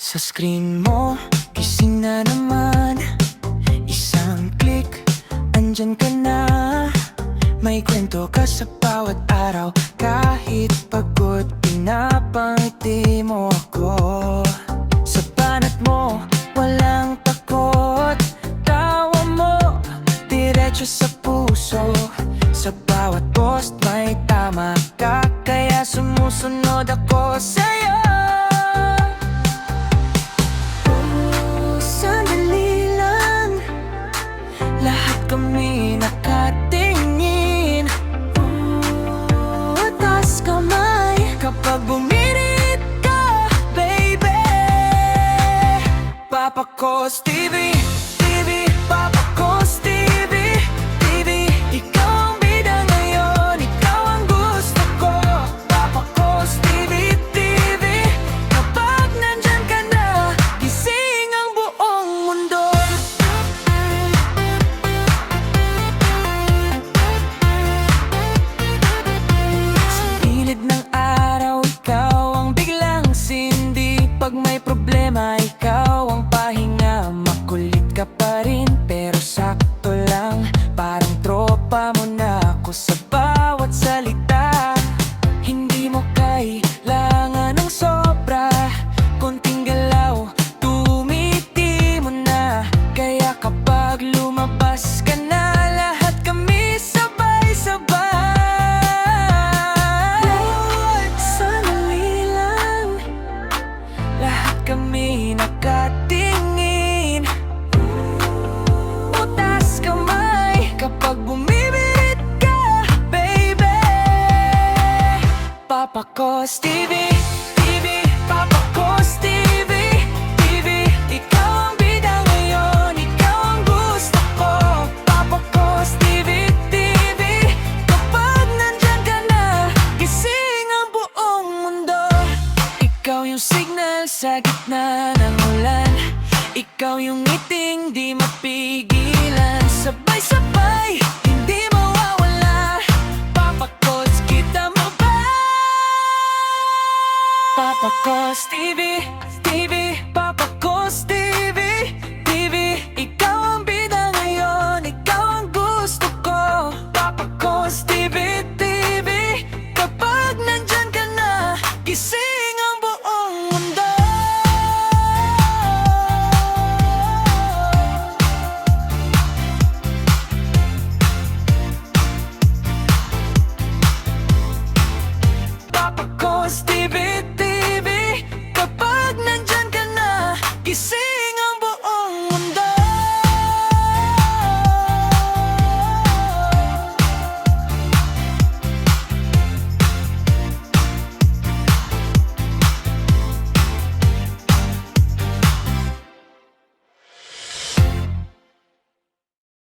Sa screen mo, gising na naman. Isang click, andyan ka na. May kwento ka sa bawat araw. Kahit pagod, pinapangiti mo ako. Sa banat mo, walang takot. Tawa mo, diretso sa puso. Sa bawat post may tama ka, kaya sumusunod ako sa'yo. Sandali lang, lahat kami nakatingin. Taas kamay kapag bumirit ka, baby. Papa Cos TV, TV, Papa Cos TV, TV. Ikaw ang bida ngayon, ikaw ang gusto ko. Papa Cos TV, TV. Kapag nandyan ka na, gising ang buong mundo. Sa gilid ng araw, ikaw ang biglang sindi. Pag may problema, ikaw ang pahinga. Makulit ka pa rin, pero sakto lang. Parang tropa mo na ako sa bawat salita. Hindi mo kailangan ng sobra. Konting galaw, tumiti mo na. Kaya kapag lumabas ka na, lahat kami sabay-sabay. Sandali lang, lahat kami nakatingin. Taas kamay kapag bumibirit ka, baby. Papa Cos TV, TV, Papa Cos TV, TV. Ikaw ang bida ngayon, ikaw ang gusto ko. Papa Cos TV, TV. Kapag nandyan ka na, gising ang buong mundo. Ikaw yung signal sa gitna ng ulan. Ikaw yung ngiting di mapigilan. Sabay-sabay, hindi mawawala. Papa Cos, kita mo ba? Papa Cos TV.